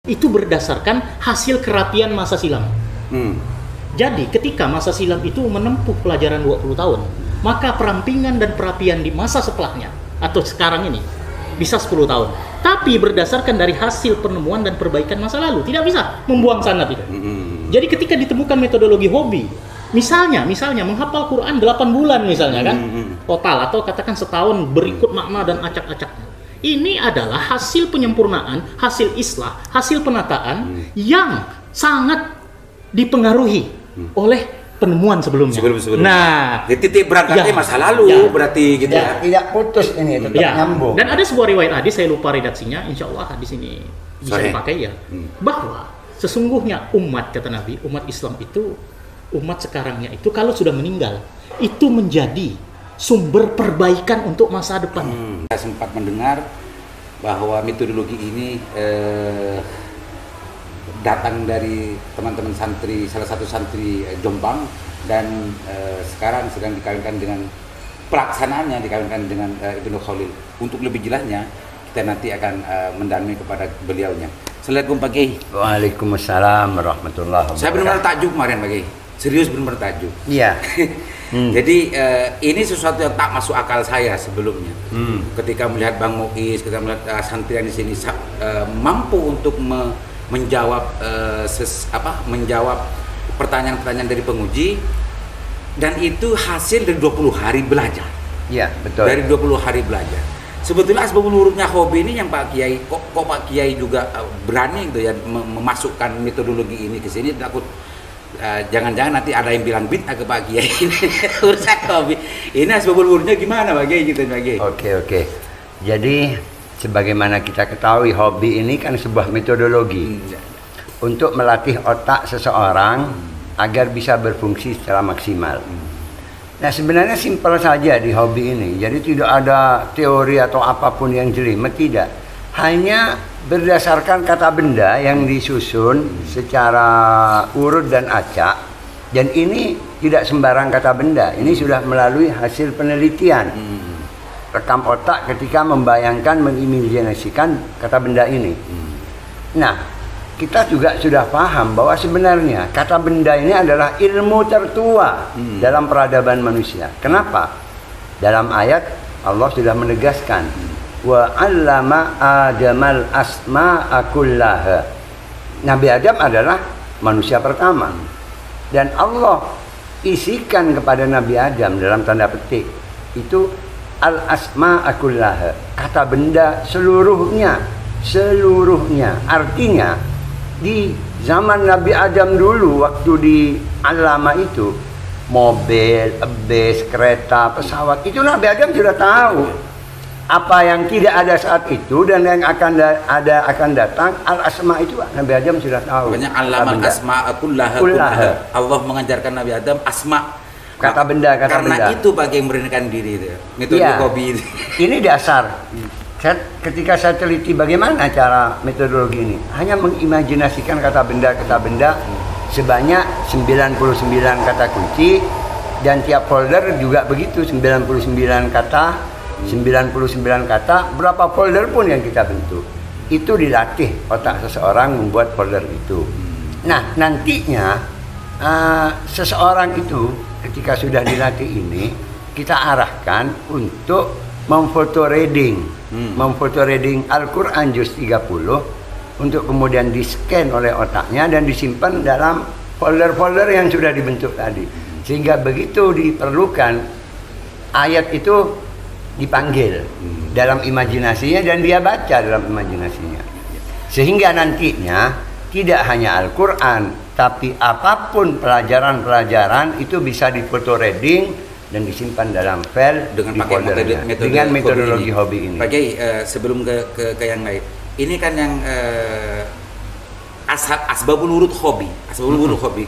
itu berdasarkan hasil kerapian masa silam. Jadi ketika masa silam itu menempuh pelajaran 20 tahun, maka perampingan dan perapian di masa setelahnya atau sekarang ini bisa 10 tahun. Tapi berdasarkan dari hasil penemuan dan perbaikan masa lalu, tidak bisa membuang sanad itu. Jadi ketika ditemukan metodologi hobi, misalnya menghafal Quran 8 bulan misalnya kan, total atau katakan setahun berikut makna dan acak-acaknya. Ini adalah hasil penyempurnaan, hasil islah, hasil penataan yang sangat dipengaruhi oleh penemuan sebelumnya. Nah, di titik berangkatnya masa lalu berarti gitu ya. Tidak putus ini, tetap nyambung. Dan ada sebuah riwayat hadis, saya lupa redaksinya, insya Allah hadis ini bisa dipakai ya, bahwa sesungguhnya umat, kata Nabi, umat Islam itu, umat sekarangnya itu kalau sudah meninggal, itu menjadi sumber perbaikan untuk masa depannya. Saya sempat mendengar bahwa metodologi ini datang dari teman-teman santri, salah satu santri Jombang, dan sekarang sedang dikawinkan dengan pelaksanaannya dikawinkan dengan Ibnu Khalil. Untuk lebih jelasnya kita nanti akan mendalami kepada beliaunya. Assalamualaikum Pak Kiai. Waalaikumsalam warahmatullahi wabarakatuh. Saya benar-benar takjub kemarin Pak Kiai. Serius benar-benar takjub. Iya. Jadi ini sesuatu yang tak masuk akal saya sebelumnya. Ketika melihat Bang Muiz, ketika melihat santrian di sini mampu untuk menjawab menjawab pertanyaan-pertanyaan dari penguji, dan itu hasil dari 20 hari belajar. Iya, betul. Dari 20 hari belajar. Sebetulnya asbabul wurudnya hobi ini yang Pak Kiai kok Pak Kiai juga berani gitu ya memasukkan metodologi ini ke sini. Takut jangan-jangan nanti ada yang bilang bid'ah ke Pak Kiai. Urusan hobi. Ini asbabul wurudnya gimana Pak Kiai gitu Pak Kiai? Oke. Jadi sebagaimana kita ketahui, hobi ini kan sebuah metodologi untuk melatih otak seseorang agar bisa berfungsi secara maksimal. Nah, sebenarnya simpel saja di hobi ini. Jadi tidak ada teori atau apapun yang jelimet, tidak. Hanya berdasarkan kata benda yang disusun secara urut dan acak. Dan ini tidak sembarang kata benda. Ini sudah melalui hasil penelitian. Rekam otak ketika membayangkan, mengimajinasikan kata benda ini. Nah, kita juga sudah paham bahwa sebenarnya kata benda ini adalah ilmu tertua dalam peradaban manusia. Kenapa? Dalam ayat Allah sudah menegaskan, wa 'allama Adamal asma'a kullaha. Nabi Adam adalah manusia pertama. Dan Allah isikan kepada Nabi Adam dalam tanda petik itu al-asma'a kullaha, kata benda seluruhnya. Artinya di zaman Nabi Adam dulu, waktu di alama itu, mobil, bus, kereta, pesawat, itu Nabi Adam sudah tahu apa yang tidak ada saat itu dan yang akan datang. Al-asma itu Nabi Adam sudah tahu. Makanya alaman asma kullaha. Allah mengajarkan Nabi Adam asma, kata benda. Karena itu bagi yang memberanikan diri itu, metode hobi ini. Ini dasar. Ketika saya teliti bagaimana cara metodologi ini, hanya mengimajinasikan kata benda sebanyak 99 kata kunci, dan tiap folder juga begitu, 99 kata, berapa folder pun yang kita bentuk. Itu dilatih otak seseorang membuat folder itu. Nah, nantinya seseorang itu ketika sudah dilatih ini, kita arahkan untuk memfoto reading Al-Quran juz 30 untuk kemudian di-scan oleh otaknya dan disimpan dalam folder-folder yang sudah dibentuk tadi. Sehingga begitu diperlukan, ayat itu dipanggil dalam imajinasinya dan dia baca dalam imajinasinya. Sehingga nantinya tidak hanya Al-Quran, tapi apapun pelajaran-pelajaran itu bisa difoto reading dan disimpan dalam file dengan metodologi hobi ini. Pak Kiai, sebelum ke yang lain, ini kan yang asbabul wurud hobi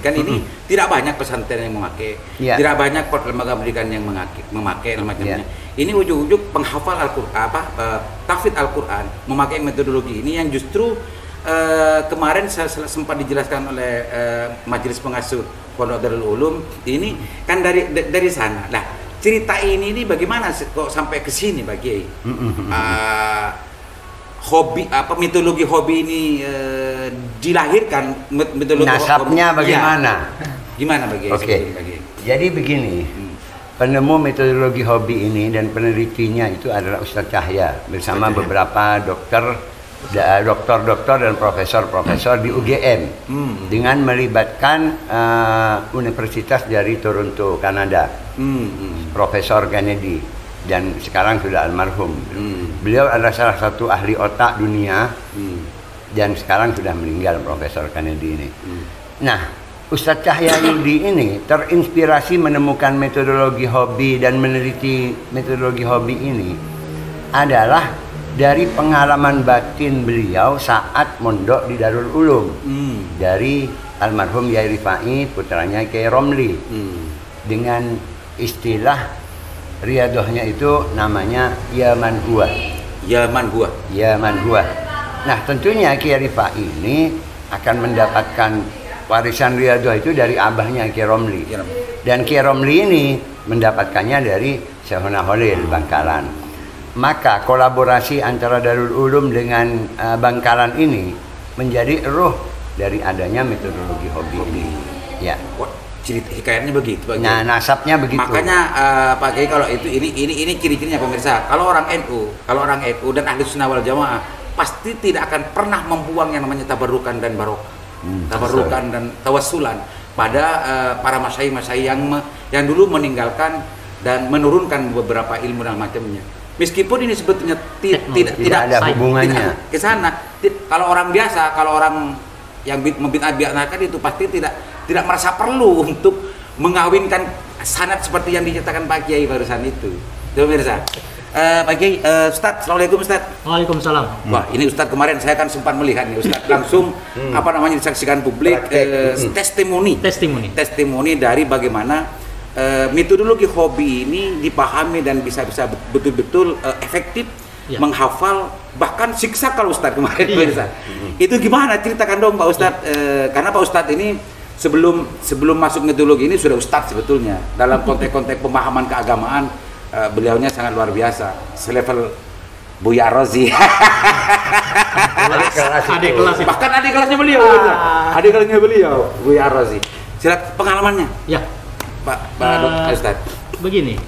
kan ini tidak banyak pesantren yang memakai, tidak banyak lembaga pendidikan yang memakai macamnya. Ini ujung-ujung penghafal Al-Qur'an, tahfidz Al-Qur'an memakai metodologi ini yang justru kemarin sempat dijelaskan oleh majelis pengasuh Pondok Darul Ulum, ini kan dari sana. Nah, cerita ini bagaimana kok sampai ke sini Pak Kiai? Hobi metodologi hobi ini dilahirkan metodologi nasabnya bagaimana? Ya. Gimana bagi? Oke. Jadi begini, penemu metodologi hobi ini dan penelitinya itu adalah Ustadz Cahya bersama beberapa dokter dan profesor-profesor di UGM dengan melibatkan universitas dari Toronto, Kanada, Profesor Kennedy, dan sekarang sudah almarhum. Beliau adalah salah satu ahli otak dunia dan sekarang sudah meninggal, Profesor Kennedy ini. Nah, Ustadz Cahyayudi ini terinspirasi menemukan metodologi hobi dan meneliti metodologi hobi ini adalah dari pengalaman batin beliau saat mondok di Darul Ulum dari almarhum Yai Rifai, putranya Kiai Romli, dengan istilah riadohnya itu namanya Yaman Huwa. Yaman Huwa. Nah, tentunya Kiai Rifai ini akan mendapatkan warisan riadoh itu dari abahnya Kiai Romli. Dan Kiai Romli ini mendapatkannya dari Syekhona Holil Bangkalan. Maka kolaborasi antara Darul Ulum dengan Bangkalan ini menjadi ruh dari adanya metodologi hobi ini. Ya. Cerita hikayatnya begitu. Nah, nasabnya begitu. Makanya Pak Kiai, kalau itu ini ciri-cirinya pemirsa. Kalau orang NU dan ahli sunnah wal jamaah pasti tidak akan pernah membuang yang namanya tabarukan dan barokah. Tabarukan dan tawassulan pada para masyai-masyai yang dulu meninggalkan dan menurunkan beberapa ilmu dan macamnya. Meskipun ini sebetulnya tidak ada hubungannya ke sana. Kalau orang biasa, kalau orang yang membid'ah-bid'ahkan itu pasti tidak merasa perlu untuk mengawinkan sanad seperti yang dinyatakan Pak Kiai barusan itu. Tuh pemirsa. Pak Kiai, Ustadz, Assalamualaikum Ustadz. Waalaikumsalam. Wah, ini Ustadz kemarin saya kan sempat melihat nih Ustadz langsung disaksikan publik testimoni dari bagaimana metodologi hobi ini dipahami dan bisa betul-betul efektif menghafal, bahkan siksa kalau Ustadz kemarin. Itu gimana? Ceritakan dong Pak Ustadz, karena Pak Ustadz ini sebelum masuk metodologi ini sudah Ustadz sebetulnya dalam konteks pemahaman keagamaan. Beliaunya sangat luar biasa, selevel Buya Rozi. Adik kelas. Bahkan adik kelasnya beliau, Buya Rozi. Silakan pengalamannya. Ya, Pak Ustadz. Begini,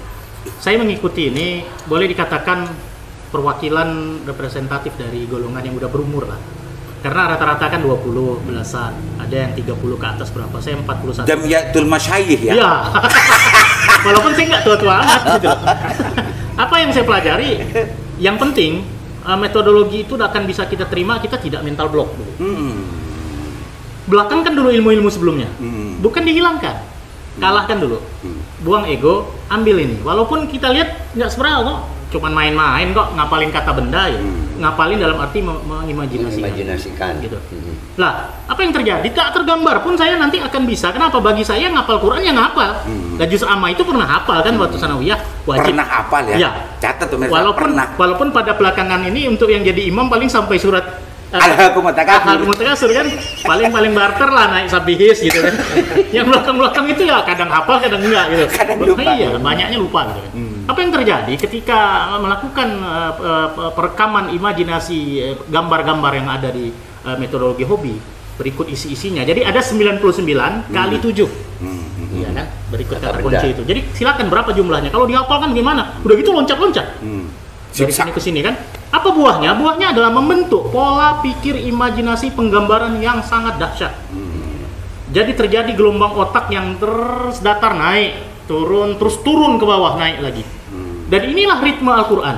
saya mengikuti ini boleh dikatakan perwakilan representatif dari golongan yang udah berumur lah. Karena rata-rata kan 20 belasan, ada yang 30 ke atas berapa, saya 41. Jamiatul Masyayikh ya? Iya. Walaupun saya nggak tua-tua amat gitu. Apa yang saya pelajari, yang penting metodologi itu akan bisa kita terima, kita tidak mental block dulu. Belakangkan dulu ilmu-ilmu sebelumnya, bukan dihilangkan, kalahkan dulu, buang ego, ambil ini. Walaupun kita lihat nggak seberapa kok, cuman main-main kok, ngapalin kata benda ya, ngapalin dalam arti mengimajinasikan gitu. Lah, apa yang terjadi? Tak tergambar pun saya nanti akan bisa. Kenapa? Bagi saya ngapal Quran yang ngapal. Dan juz amma itu pernah hafal kan waktu sanawiyah, wajib. Pernah hafal ya? Ya. Catat tuh walaupun pada belakangan ini untuk yang jadi imam paling sampai surat Al-Hakumut Takasur kan paling barter lah naik sabihis gitu kan. Yang belakang itu ya kadang hafal kadang enggak gitu. Kadang lupa. Iya, banyaknya lupa gitu kan. Apa yang terjadi ketika melakukan perekaman imajinasi gambar-gambar yang ada di metodologi hobi, berikut isi-isinya. Jadi ada 99 kali 7. Iya kan? Berikut kata kunci itu. Jadi silakan berapa jumlahnya. Kalau dihafalkan gimana? Udah gitu loncat-loncat. Dari sini ke sini kan? Apa buahnya? Buahnya adalah membentuk pola pikir imajinasi penggambaran yang sangat dahsyat. Jadi terjadi gelombang otak yang terus datar naik, turun, terus turun ke bawah, naik lagi. Dan inilah ritme Al-Quran.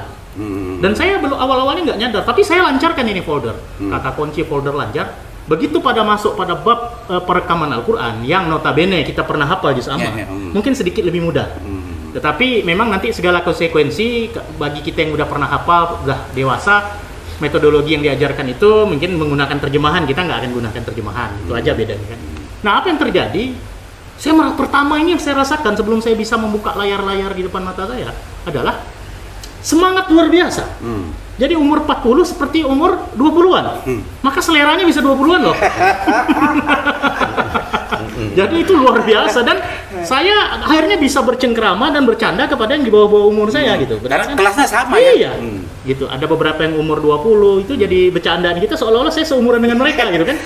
Dan saya belum awal-awalnya nggak nyadar, tapi saya lancarkan ini folder. Kata kunci folder lancar. Begitu pada masuk pada bab perekaman Al-Quran yang notabene kita pernah hafal juz amma, mungkin sedikit lebih mudah. Tetapi memang nanti segala konsekuensi bagi kita yang udah pernah hafal, udah dewasa, metodologi yang diajarkan itu mungkin menggunakan terjemahan, kita nggak akan gunakan terjemahan. Itu aja bedanya kan. Nah, apa yang terjadi? Pertama ini yang saya rasakan sebelum saya bisa membuka layar-layar di depan mata saya adalah semangat luar biasa. Jadi umur 40 seperti umur 20-an. Maka seleranya bisa 20-an loh. Jadi itu luar biasa. Dan saya akhirnya bisa bercengkrama dan bercanda kepada yang di bawah-bawah umur saya gitu. Karena kelasnya sama ya. Gitu. Ada beberapa yang umur 20 itu jadi bercandaan kita seolah-olah saya seumuran dengan mereka gitu kan.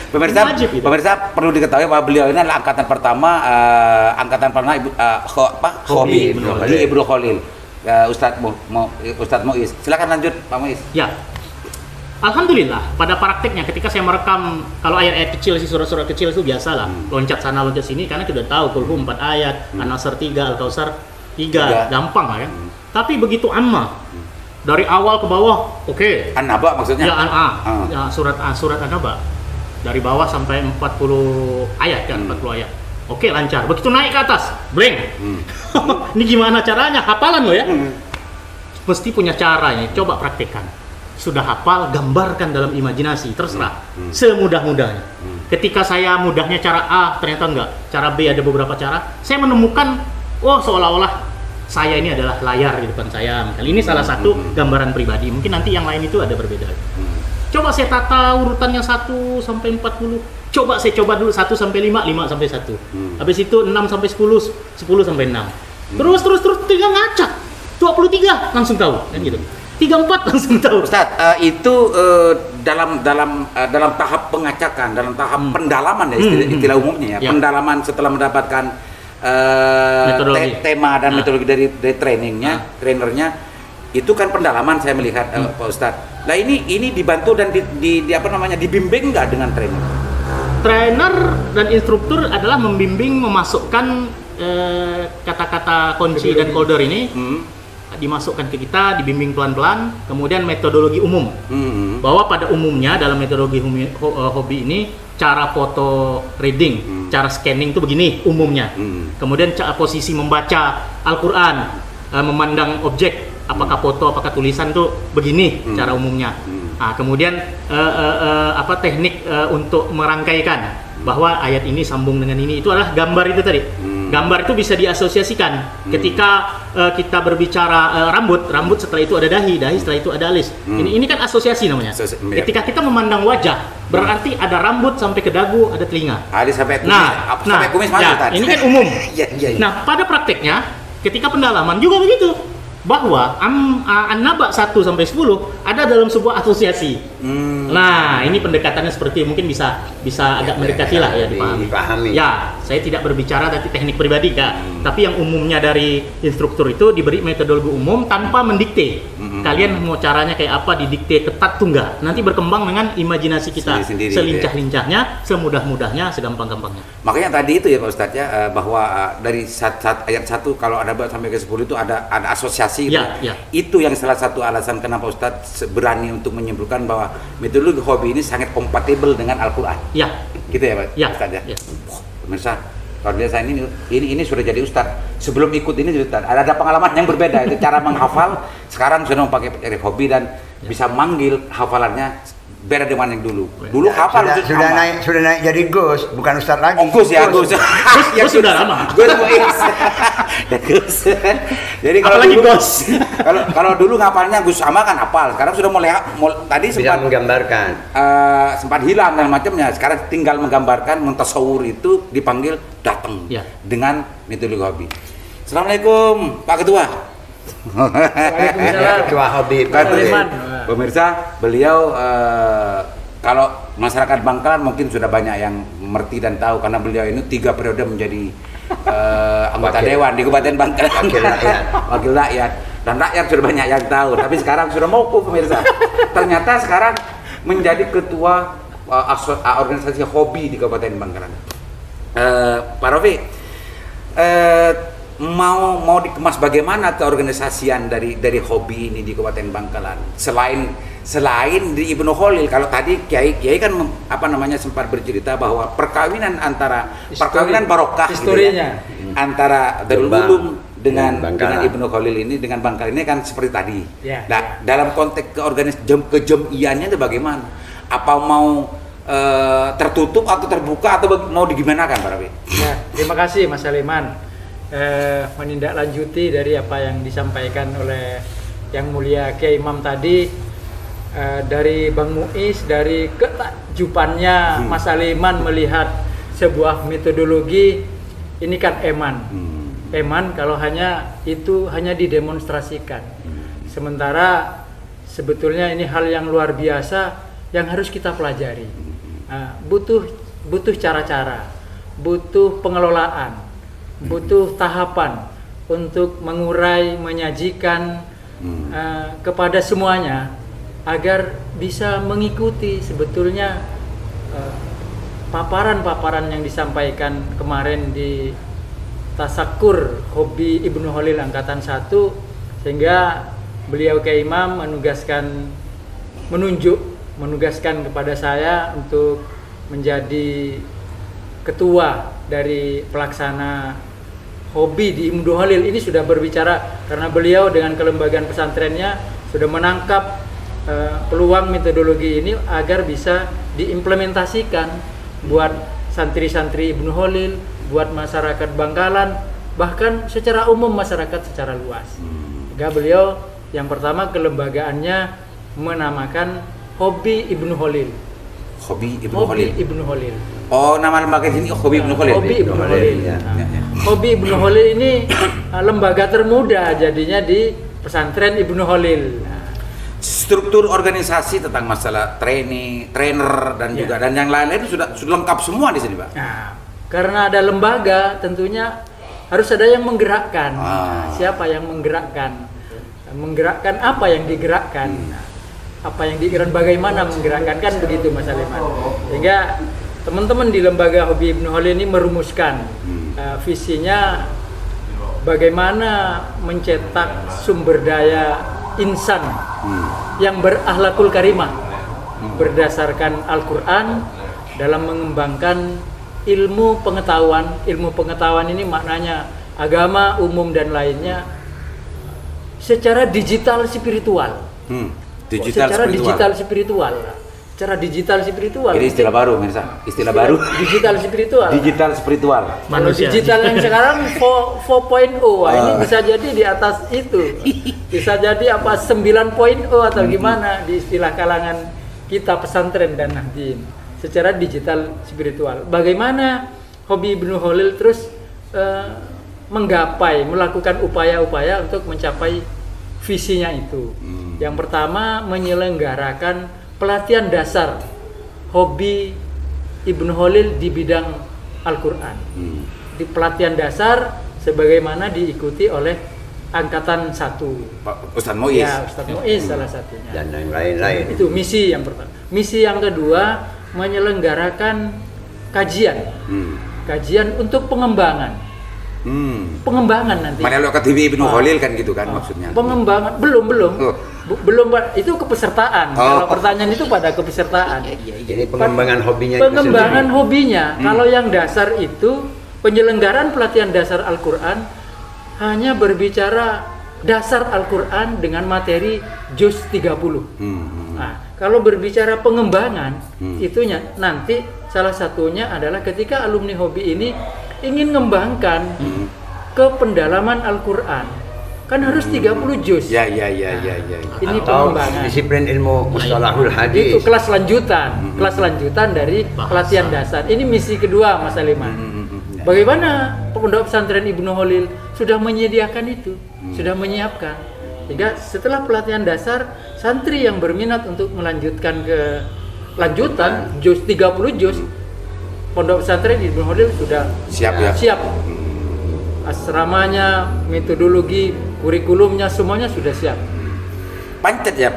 Pemirsa perlu diketahui bahwa beliau ini adalah angkatan pertama Hobi di Ibnu Khalil. Ustadz Muiz. Silakan lanjut Pak Muiz. Ya. Alhamdulillah, pada prakteknya ketika saya merekam, kalau ayat-ayat kecil sih, surat-surat kecil itu biasa lah, loncat sana loncat sini, karena kita udah tahu Qul 4 ayat, An-Nasr 3, Al-Kautsar 3, gampang lah ya. Tapi begitu amma, dari awal ke bawah, oke. An-Naba maksudnya? Ya, ya, surat An-Naba, dari bawah sampai 40 ayat kan, 40 ayat. Oke, lancar. Begitu naik ke atas, blank. Ini gimana caranya? Hafalan lo ya? Mesti punya caranya, coba praktekkan. Sudah hafal, gambarkan dalam imajinasi, terserah, semudah-mudahnya. Ketika saya mudahnya cara A, ternyata enggak, cara B ada beberapa cara, saya menemukan, seolah-olah saya ini adalah layar di depan saya. Misalnya ini salah satu gambaran pribadi, mungkin nanti yang lain itu ada berbeda. Coba saya tata urutannya 1 sampai 40, coba saya coba dulu 1 sampai 5, 5 sampai 1. Habis itu 6 sampai 10, 10 sampai 6. Terus tinggal ngacak, 23 langsung tahu, kan gitu. 34 langsung tahu. Ustaz, itu dalam tahap pengacakan, dalam tahap pendalaman ya istilah umumnya ya. Pendalaman setelah mendapatkan tema dan metodologi dari trainernya, itu kan pendalaman saya melihat Pak Ustadz. Nah ini dibantu dan dibimbing nggak dengan trainer? Trainer dan instruktur adalah membimbing, memasukkan kata-kata kunci dan koder ini. Dimasukkan ke kita, dibimbing pelan-pelan, kemudian metodologi umum. Bahwa pada umumnya dalam metodologi hobi ini cara foto reading, cara scanning itu begini umumnya. Kemudian posisi membaca Al-Qur'an, memandang objek, apakah foto, apakah tulisan itu begini cara umumnya. Nah, kemudian teknik untuk merangkaikan bahwa ayat ini sambung dengan ini, itu adalah gambar itu tadi. Gambar itu bisa diasosiasikan. Ketika kita berbicara rambut setelah itu ada dahi setelah itu ada alis. Ini kan asosiasi namanya. Ketika kita memandang wajah, berarti ada rambut sampai ke dagu, ada telinga. Alis sampai kumis masuk tadi. Ini kan umum. Nah, pada prakteknya ketika pendalaman juga begitu. Bahwa An-Naba 1 sampai 10 ada dalam sebuah asosiasi. Nah, ini pendekatannya seperti mungkin bisa agak mendekati lah ya dipahami. Ya, saya tidak berbicara dari teknik pribadi tapi yang umumnya dari instruktur itu diberi metodologi umum tanpa mendikte. Kalian mau caranya kayak apa didikte ketat tuh enggak. Nanti berkembang dengan imajinasi kita selincah-lincahnya, semudah-mudahnya, segampang-gampangnya. Makanya tadi itu ya Pak Ustadz ya, bahwa dari ayat 1 kalau ada sampai ke 10 itu ada asosiasi. Itu yang salah satu alasan kenapa Ustadz berani untuk menyimpulkan bahwa metodologi hobi ini sangat kompatibel dengan Al-Quran. Gitu ya Pak Ustadz ya. Pemirsa, kalau dia saya ini sudah jadi Ustadz. Sebelum ikut ini Ustadz, ada pengalaman yang berbeda. Itu cara menghafal. Sekarang sudah memakai hobi dan bisa manggil hafalannya beda dengan yang dulu. Dulu hafal sudah naik jadi Gus, bukan Ustadz lagi. Gus ya, Gus. Gus sudah lama. Gus. Jadi kalau dulu ngapalnya Gus sama kan hafal. Sekarang sudah mulai tadi sempat menggambarkan. Sempat hilang dan macamnya. Sekarang tinggal menggambarkan, mentasawur itu dipanggil datang dengan metodologi hobi. Assalamualaikum Pak Ketua. Ketua hobi. Pemirsa, beliau kalau masyarakat Bangkalan mungkin sudah banyak yang mengerti dan tahu karena beliau ini 3 periode menjadi anggota dewan di Kabupaten Bangkalan, wakil rakyat, dan rakyat sudah banyak yang tahu. Tapi sekarang sudah mauquf pemirsa. Ternyata sekarang menjadi ketua organisasi hobi di Kabupaten Bangkalan. Pak Rofi, mau dikemas bagaimana keorganisasian dari hobi ini di Kabupaten Bangkalan selain di Ibnu Khalil. Kalau tadi Kiai kan sempat bercerita bahwa perkawinan barokah historinya gitu ya, antara Darul Ulum dengan Ibnu Khalil ini dengan Bangkalan ini kan seperti tadi. Nah, dalam konteks kejemiannya itu bagaimana? Apa mau tertutup atau terbuka atau mau digimanakan Pak Rabi? Terima kasih Mas Saliman. Menindaklanjuti dari apa yang disampaikan oleh Yang Mulia Kiai Imam tadi, dari Bang Muiz, dari ketakjubannya Mas Saliman melihat sebuah metodologi ini kan eman. Eman kalau hanya didemonstrasikan. Sementara sebetulnya ini hal yang luar biasa yang harus kita pelajari. Butuh cara-cara, butuh pengelolaan, butuh tahapan untuk mengurai, menyajikan kepada semuanya agar bisa mengikuti sebetulnya paparan-paparan yang disampaikan kemarin di Tasakur Hobi Ibnu Khalil angkatan 1, sehingga beliau Kiai Imam menugaskan kepada saya untuk menjadi ketua dari pelaksana hobi di Ibnu Khalil. Ini sudah berbicara karena beliau dengan kelembagaan pesantrennya sudah menangkap peluang metodologi ini agar bisa diimplementasikan buat santri-santri Ibnu Khalil, buat masyarakat Bangkalan, bahkan secara umum masyarakat secara luas. Sehingga beliau yang pertama kelembagaannya menamakan Hobi Ibnu Khalil. Hobi Ibnu Khalil. Oh, nama lembaga ini Hobi Ibnu Khalil. Hobi Ibnu Khalil. Hobi Ibnu Khalil ini lembaga termuda jadinya di pesantren Ibnu Khalil. Struktur organisasi tentang masalah trainer dan juga dan yang lain-lain sudah lengkap semua di sini, Pak. Nah, karena ada lembaga, tentunya harus ada yang menggerakkan. Siapa yang menggerakkan? Menggerakkan apa yang digerakkan? Apa yang digerakkan? Bagaimana menggerakkan? Kan begitu Mas Aliman. Sehingga teman-teman di lembaga Hobi Ibnu Khalil ini merumuskan visinya bagaimana mencetak sumber daya insan yang berakhlakul karimah berdasarkan Al-Quran dalam mengembangkan ilmu pengetahuan. Ilmu pengetahuan ini maknanya agama, umum dan lainnya secara digital spiritual. Digital spiritual. Cara digital spiritual. Ini istilah baru, Mirsa. Istilah baru. Digital spiritual. Digital spiritual. Manusia. Digital yang sekarang 4.0. Ini bisa jadi di atas itu. Bisa jadi apa 9.0 atau gimana di istilah kalangan kita pesantren dan nahdien. Secara digital spiritual. Bagaimana Hobi Ibnu Khalil terus melakukan upaya-upaya untuk mencapai visinya itu. Yang pertama menyelenggarakan pelatihan dasar Hobi Ibnu Khalil di bidang Al-Quran. Di pelatihan dasar sebagaimana diikuti oleh angkatan 1. Ustaz Muiz. Ya, Ustaz Muiz salah satunya. Dan yang lain-lain. Itu misi yang pertama. Misi yang kedua menyelenggarakan kajian. Kajian untuk pengembangan. Pengembangan nanti. Mana lo ke TV Ibnu Khalil kan gitu kan maksudnya. Pengembangan belum itu kepesertaan. Kalau pertanyaan itu pada kepesertaan. Jadi pengembangan hobinya. Pengembangan hobinya. Kalau yang dasar itu penyelenggaraan pelatihan dasar Al-Qur'an hanya berbicara dasar Al-Qur'an dengan materi juz 30. Nah, kalau berbicara pengembangan itunya nanti salah satunya adalah ketika alumni hobi ini ingin mengembangkan ke pendalaman Al-Qur'an. Kan harus 30 juz. Ya. Ini atau pengembangan. disiplin ilmu mustalahul hadis. Itu kelas lanjutan dari pelatihan dasar. Ini misi kedua Mas Aliman. Bagaimana pondok pesantren Ibnu Khalil sudah menyediakan itu, sudah menyiapkan. Sehingga setelah pelatihan dasar, santri yang berminat untuk melanjutkan ke lanjutan juz 30 juz, pondok pesantren Ibnu Khalil sudah siap. Asramanya, metodologi, kurikulumnya semuanya sudah siap. Pancet ya,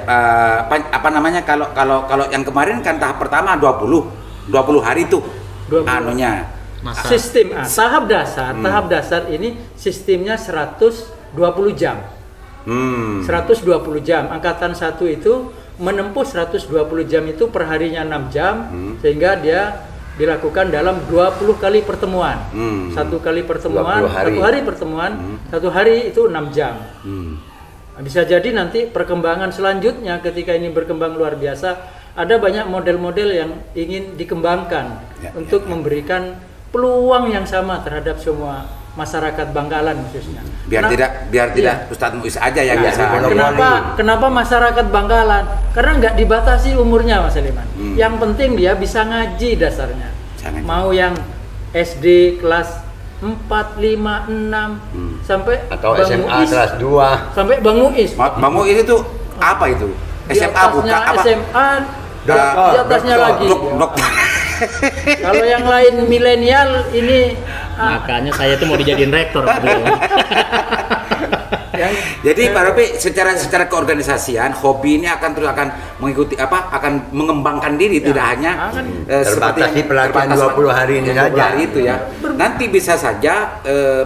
kalau yang kemarin kan tahap pertama 20 hari tuh 20. anunya. Sistem tahap dasar ini sistemnya 120 jam. 120 jam. Angkatan 1 itu menempuh 120 jam itu perharinya 6 jam sehingga dia dilakukan dalam 20 kali pertemuan. Satu kali pertemuan, satu hari pertemuan, satu hari itu 6 jam. Bisa jadi nanti perkembangan selanjutnya ketika ini berkembang luar biasa, ada banyak model-model yang ingin dikembangkan untuk memberikan peluang yang sama terhadap semua masyarakat Bangkalan khususnya. Biar tidak Ustadz Muiz aja yang bisa. Kenapa masyarakat Bangkalan? Karena nggak dibatasi umurnya Mas Aliman. Yang penting dia bisa ngaji dasarnya. Mau yang SD kelas 4, 5, 6 sampai atau Bang SMA Muiz, kelas 2. sampai Bang Muiz. Bang Muiz itu apa itu? SMA bukan apa? SMA di atasnya lagi. Kalau yang lain milenial ini makanya saya tuh mau dijadiin rektor. Jadi Pak Robi secara keorganisasian hobi ini akan mengikuti akan mengembangkan diri, tidak hanya seperti pelatihan 20 hari ini saja itu ya. Nanti bisa saja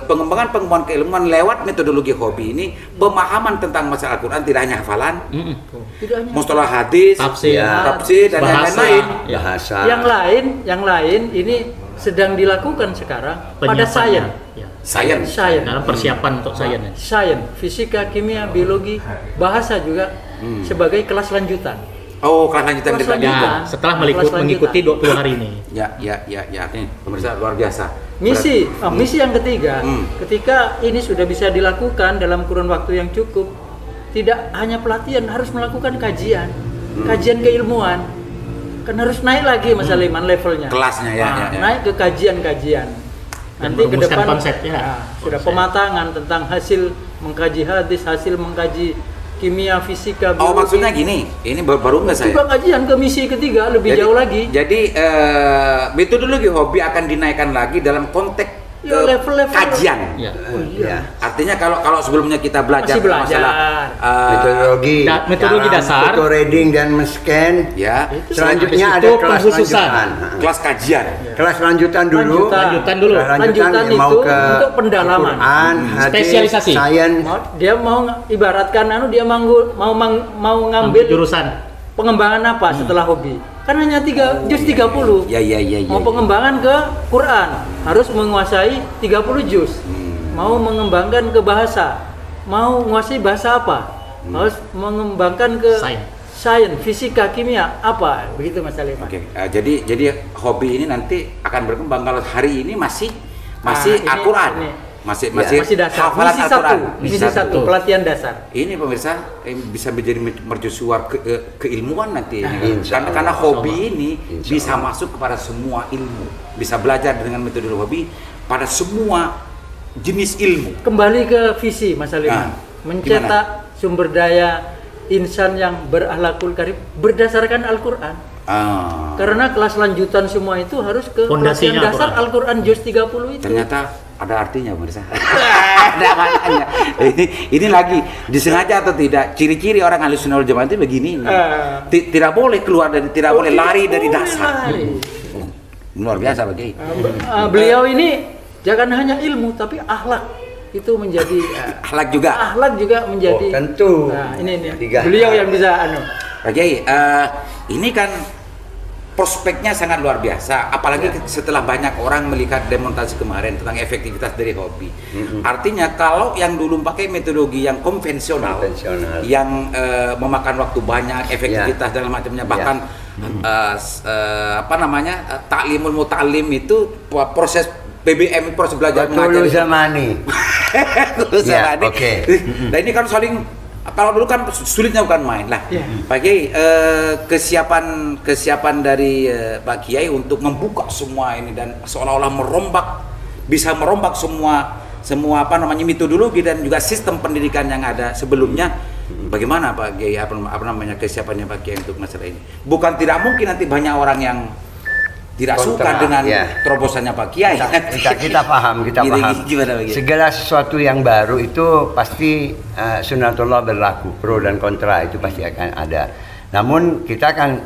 pengembangan keilmuan lewat metodologi hobi ini, pemahaman tentang masalah Al-Qur'an tidak hanya hafalan, mustalah hadis, tafsir dan lain-lain. Bahasa. Yang lain ini sedang dilakukan sekarang pada sains dalam persiapan untuk sains, fisika, kimia, biologi, bahasa juga sebagai kelas lanjutan. Oh, kelas lanjutan setelah mengikuti 20 hari ini. Ya, ini pemirsa luar biasa. Misi yang ketiga, ketika ini sudah bisa dilakukan dalam kurun waktu yang cukup, tidak hanya pelatihan, harus melakukan kajian keilmuan. Kan harus naik lagi Mas Aliman levelnya. Kelasnya naik ke kajian. Nanti ke depan sudah pematangan tentang hasil mengkaji hadis, hasil mengkaji kimia, fisika, biologi. Oh, maksudnya gini, ini baru nggak saya? Juga kajian ke misi ketiga lebih jauh lagi. Jadi metodologi hobi akan dinaikkan lagi dalam konteks level kajian. Artinya kalau sebelumnya kita belajar masalah metodologi dasar, foto reading dan men-scan. Ya. Selanjutnya ada kelas lanjutan. Kelas kajian. Kelas lanjutan dulu. Lanjutan itu untuk pendalaman. Spesialisasi. Sains. Dia mau ibaratkan dia mau ngambil jurusan pengembangan apa setelah hobi? Kan hanya 3 juz 30. Mau pengembangan ke Quran harus menguasai 30 juz. Mau mengembangkan ke bahasa, mau menguasai bahasa apa? Harus mengembangkan ke sains, fisika, kimia, apa? Begitu Mas Aliman. Oke. Jadi hobi ini nanti akan berkembang. Kalau hari ini masih Al-Quran. Masih dasar. Misi satu, pelatihan dasar. Ini pemirsa bisa menjadi mercusuar keilmuan nanti. Karena hobi ini bisa masuk kepada semua ilmu. Bisa belajar dengan metode hobi pada semua jenis ilmu. Kembali ke visi Mas Aliman. Mencetak sumber daya insan yang berakhlakul karim berdasarkan Al-Quran. Karena kelas lanjutan semua itu harus ke pelatihan dasar Al-Quran juz 30 itu. Ternyata ada artinya pemirsa. Ada maknanya. Ini lagi disengaja atau tidak, ciri-ciri orang Ahlussunnah wal Jamaah itu begini. Tidak boleh keluar tidak boleh lari dari dasar. Luar biasa Pak Kiai. Beliau ini jangan hanya ilmu tapi akhlak itu menjadi akhlak juga menjadi tentu. Ini beliau yang bisa Pak Kiai, ini kan prospeknya sangat luar biasa, apalagi setelah banyak orang melihat demonstrasi kemarin tentang efektivitas dari hobi. Artinya kalau yang dulu pakai metodologi yang konvensional. Yang memakan waktu banyak, efektivitas dan macamnya, bahkan taklimul muta'allim itu proses PBM, proses belajar mengajar zamani. Oke. Nah ini kan saling, kalau dulu kan sulitnya bukan main lah. Pak Kiai, kesiapan dari Pak Kiai untuk membuka semua ini dan seolah-olah bisa merombak semua metodologi dan juga sistem pendidikan yang ada sebelumnya. Bagaimana Pak Kiai, kesiapannya Pak Kiai untuk masalah ini? Bukan tidak mungkin nanti banyak orang yang tidak suka dengan terobosannya Pak Kiai. Kita paham. Segala sesuatu yang baru itu pasti sunnatullah berlaku, pro dan kontra itu pasti akan ada. Namun kita kan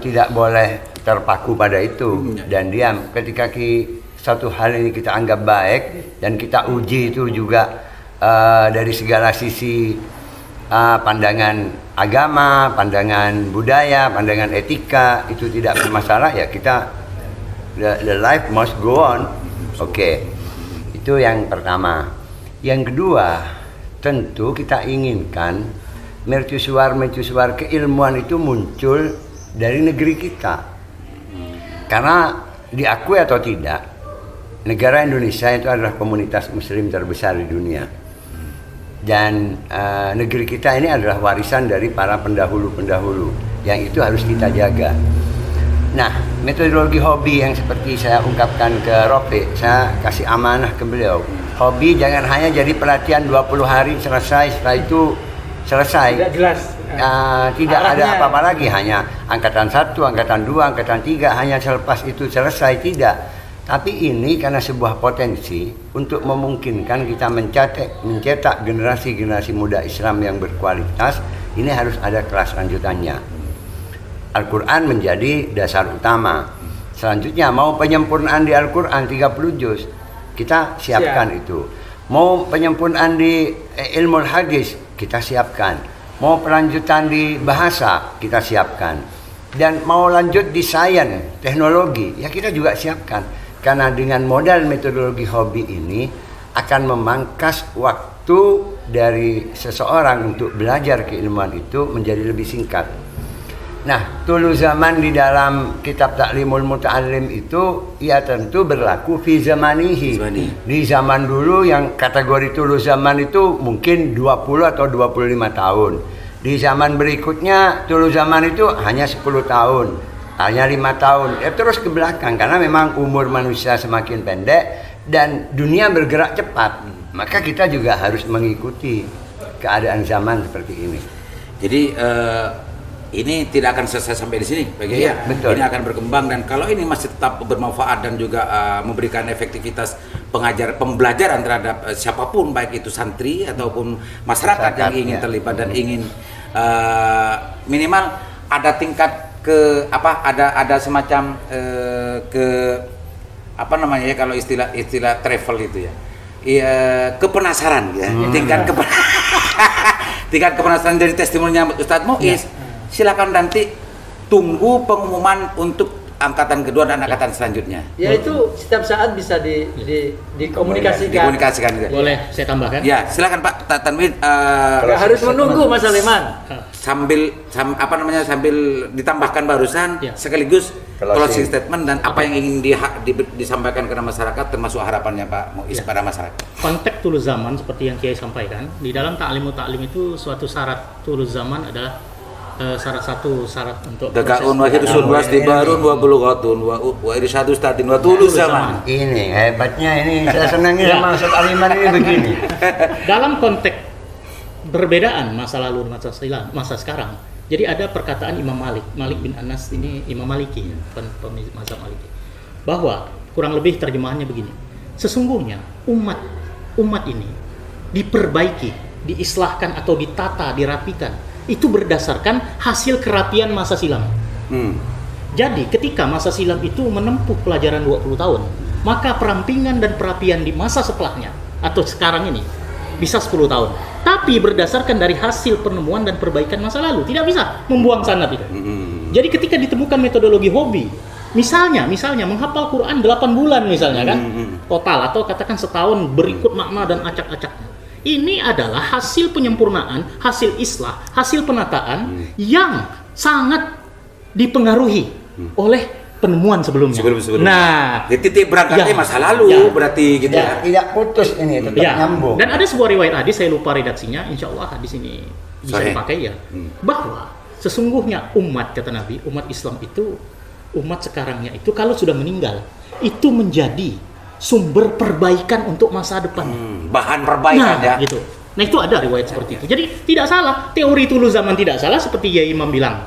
tidak boleh terpaku pada itu dan diam. Ketika satu hal ini kita anggap baik dan kita uji itu juga dari segala sisi, pandangan agama, pandangan budaya, pandangan etika itu tidak bermasalah, ya kita the life must go on. Oke. Itu yang pertama. Yang kedua, tentu kita inginkan mercusuar keilmuan itu muncul dari negeri kita. Karena diakui atau tidak, negara Indonesia itu adalah komunitas muslim terbesar di dunia. Dan negeri kita ini adalah warisan dari para pendahulu-pendahulu yang itu harus kita jaga. Nah, metodologi hobi yang seperti saya ungkapkan ke Rofi, saya kasih amanah ke beliau. Hobi jangan hanya jadi pelatihan 20 hari selesai, setelah itu selesai. Tidak jelas. Tidak ada apa-apa lagi, hanya angkatan 1, angkatan 2, angkatan 3, hanya selepas itu selesai, tidak. Tapi ini karena sebuah potensi untuk memungkinkan kita mencetak generasi-generasi muda Islam yang berkualitas, ini harus ada kelas lanjutannya. Al-Quran menjadi dasar utama. Selanjutnya mau penyempurnaan di Al-Quran 30 juz, kita siapkan itu. Mau penyempurnaan di ilmu hadis, kita siapkan. Mau pelanjutan di bahasa, kita siapkan. Dan mau lanjut di sains, teknologi, ya kita juga siapkan. Karena dengan modal metodologi hobi ini akan memangkas waktu dari seseorang untuk belajar keilmuan itu menjadi lebih singkat. Nah, tulu zaman di dalam kitab Ta'limul Muta'allim itu ya tentu berlaku fi zamanihi. Di zaman dulu yang kategori tulu zaman itu mungkin 20 atau 25 tahun. Di zaman berikutnya tulu zaman itu hanya 10 tahun, hanya 5 tahun. Ya terus ke belakang karena memang umur manusia semakin pendek dan dunia bergerak cepat. Maka kita juga harus mengikuti keadaan zaman seperti ini. Jadi ini tidak akan selesai sampai di sini, Iya, betul. Ini akan berkembang dan kalau ini masih tetap bermanfaat dan juga memberikan efektivitas pembelajaran terhadap siapapun, baik itu santri ataupun masyarakat yang ingin terlibat dan ingin minimal ada tingkat ada semacam kalau istilah travel itu ya. Kepenasaran ya. Tingkat kepenasaran dari testimoninya Ustadz Muiz. Silakan nanti tunggu pengumuman untuk angkatan kedua dan angkatan selanjutnya. Ya itu setiap saat bisa dikomunikasikan. Boleh saya tambahkan? Ya, silakan Pak Tanwir. Harus menunggu Mas Saleman. Sambil ditambahkan barusan sekaligus closing statement dan apa yang ingin disampaikan kepada masyarakat termasuk harapannya Pak Muiz pada masyarakat. Konteks tulus zaman seperti yang Kiai sampaikan, di dalam Ta'limut Ta'lim itu suatu syarat tulus zaman adalah syarat untuk Dakaun wa hirsun wa istibarun wa bulughatun wa irsyadus tatin wa tulus zaman. Ini hebatnya, ini saya senangnya sama Ustaz Aliman ini begini. Dalam konteks perbedaan masa lalu dan masa sekarang. Jadi ada perkataan Imam Malik bin Anas, ini Imam Maliki, mazhab Maliki, bahwa kurang lebih terjemahannya begini. Sesungguhnya umat ini diperbaiki, diislahkan atau ditata, dirapikan itu berdasarkan hasil kerapian masa silam. Jadi ketika masa silam itu menempuh pelajaran 20 tahun, maka perampingan dan perapian di masa setelahnya atau sekarang ini bisa 10 tahun. Tapi berdasarkan dari hasil penemuan dan perbaikan masa lalu, tidak bisa membuang sanad itu. Jadi ketika ditemukan metodologi hobi, misalnya menghafal Quran 8 bulan misalnya kan, total atau katakan setahun berikut makna dan acak-acaknya. Ini adalah hasil penyempurnaan, hasil islah, hasil penataan yang sangat dipengaruhi oleh penemuan sebelumnya. Nah, titik berangkatnya masa lalu berarti gitu ya. Tidak putus ini, tetap nyambung. Dan ada sebuah riwayat hadis, saya lupa redaksinya, insya Allah hadis ini bisa dipakai ya. Bahwa sesungguhnya umat, kata Nabi, umat Islam itu, umat sekarangnya itu kalau sudah meninggal, itu menjadi sumber perbaikan untuk masa depan. Bahan perbaikan gitu. Nah itu ada riwayat seperti itu. Jadi tidak salah, teori tulus zaman tidak salah seperti ya Imam bilang.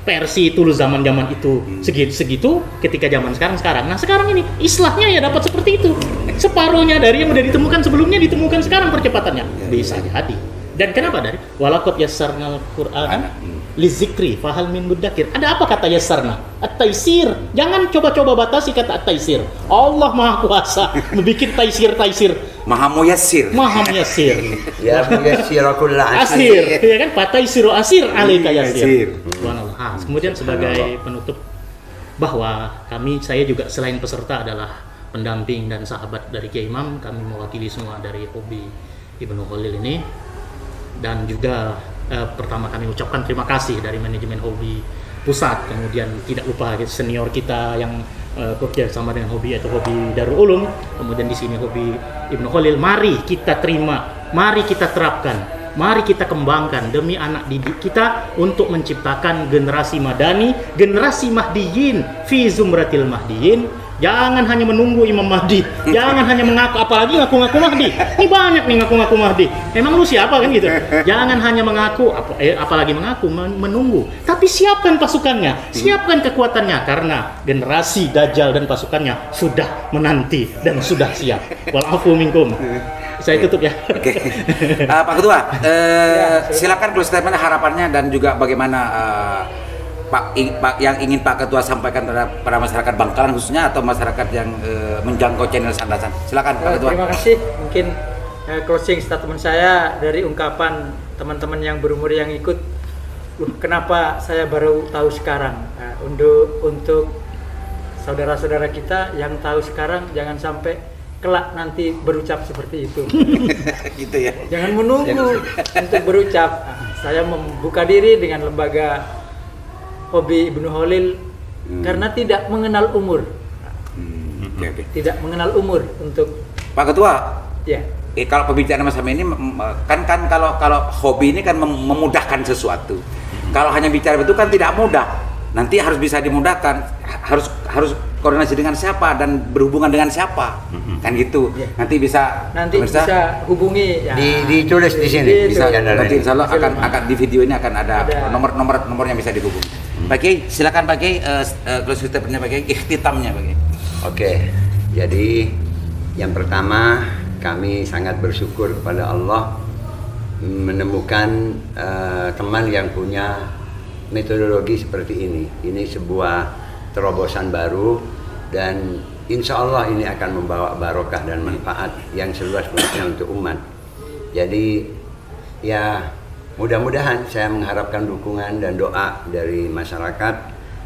Versi tulus zaman itu segitu ketika zaman sekarang. Nah sekarang ini islahnya ya dapat seperti itu. Separuhnya dari yang udah ditemukan sebelumnya ditemukan sekarang percepatannya. Bisa jadi. Dan kenapa dari walaqad yassarnal Qur'ana lizikri fahal min muddakir. Ada apa kata yassarna? At-taisir. Jangan coba-coba batasi kata at-taisir. Allah Maha Kuasa membikin taisir. Maha muyassir. Ya muyassir kullu asir. Ya kan? Fataisiru asir alaika yassir. Subhanallah. Kemudian sebagai penutup bahwa saya juga selain peserta adalah pendamping dan sahabat dari Kiai Imam, kami mewakili semua dari Hobi Ibnu Khalil ini. Dan juga pertama kami ucapkan terima kasih dari manajemen Hobi Pusat, kemudian tidak lupa senior kita yang bekerja sama dengan Hobi atau Hobi Darul Ulum, kemudian di sini Hobi Ibnu Khalil. Mari kita terima, mari kita terapkan Mari kita kembangkan demi anak didik kita untuk menciptakan generasi madani, generasi mahdiyin fi zumratil mahdiyin. Jangan hanya menunggu Imam Mahdi, jangan hanya mengaku, apalagi ngaku-ngaku Mahdi. Ini banyak nih ngaku-ngaku Mahdi. Emang lu siapa kan gitu? Jangan hanya mengaku, apalagi mengaku, menunggu. Tapi siapkan pasukannya, siapkan kekuatannya, karena generasi Dajjal dan pasukannya sudah menanti dan sudah siap. Walafu minkum. Saya tutup ya. Oke. Pak Ketua, silakan close statement harapannya dan juga bagaimana Pak yang ingin Pak Ketua sampaikan terhadap para masyarakat Bangkalan khususnya atau masyarakat yang menjangkau channel Sandasan. Silakan Pak Ketua. Terima kasih. Mungkin closing statement saya dari ungkapan teman-teman yang berumur yang ikut. Kenapa saya baru tahu sekarang? Untuk saudara-saudara kita yang tahu sekarang, jangan sampai kelak nanti berucap seperti itu. Gitu ya. Jangan menunggu untuk berucap. Saya membuka diri dengan lembaga Hobi Ibnu Holil karena tidak mengenal umur. Okay. Tidak mengenal umur untuk Pak Ketua. Ya. Kalau pembicaraan Mas ini kan kalau hobi ini kan memudahkan sesuatu. Kalau hanya bicara itu kan tidak mudah. Nanti harus bisa dimudahkan. Harus koordinasi dengan siapa dan berhubungan dengan siapa. Kan gitu. Ya. Nanti bisa hubungi ya. Ditulis di sini. Bisa nanti insya Allah akan di video ini akan ada nomor yang bisa dihubungi. Pak Kiai, silakan Pak Kiai, closing statement-nya Pak Kiai, ikhtitamnya Pak Kiai. Oke, jadi yang pertama kami sangat bersyukur kepada Allah menemukan teman yang punya metodologi seperti ini. Ini sebuah terobosan baru dan insya Allah ini akan membawa barokah dan manfaat yang seluas-luasnya untuk umat. Jadi ya mudah-mudahan saya mengharapkan dukungan dan doa dari masyarakat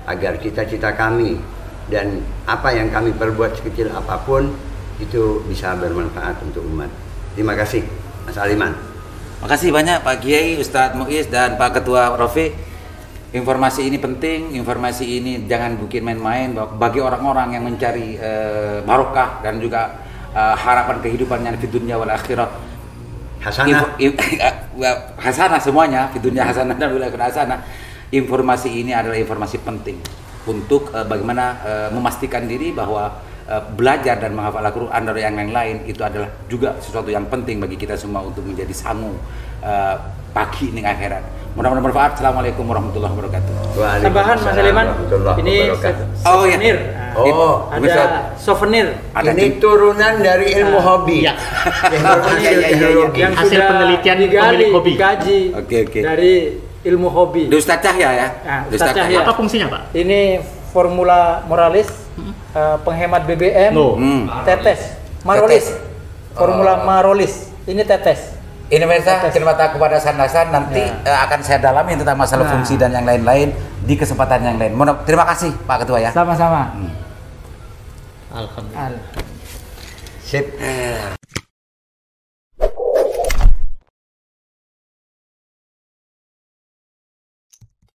agar cita-cita kami dan apa yang kami perbuat sekecil apapun itu bisa bermanfaat untuk umat. Terima kasih Mas Aliman. Makasih banyak Pak Kiai, Ustadz Muiz dan Pak Ketua Rofi. Informasi ini penting, informasi ini jangan bikin main-main bagi orang-orang yang mencari barokah dan juga harapan kehidupannya di dunia wal akhirat. Hasanah semuanya, di dunia hasanah dan wilayah hasanah. Informasi ini adalah informasi penting untuk bagaimana memastikan diri bahwa belajar dan menghafal Al-Quran dari yang lain itu adalah juga sesuatu yang penting bagi kita semua untuk menjadi sangu pagi ini akhirat. Mudah-mudahan bermanfaat. Assalamualaikum warahmatullahi wabarakatuh. Tambahan Mas Aliman, ini souvenir. Ada souvenir. Ini turunan dari ilmu hobi. Ya. Yang hasil penelitian pemilik hobi. Digaji dari ilmu hobi. Ustaz Cahya ya. Ustaz Cahya. Apa fungsinya Pak? Ini formula moralis, penghemat BBM, tetes, marolis. Formula marolis. Ini tetes. Ini pemirsa, terima kasih kepada Sandasan. Nanti akan saya dalami tentang masalah fungsi dan yang lain-lain di kesempatan yang lain. Terima kasih Pak Ketua ya. Sama-sama. Alhamdulillah. Sip.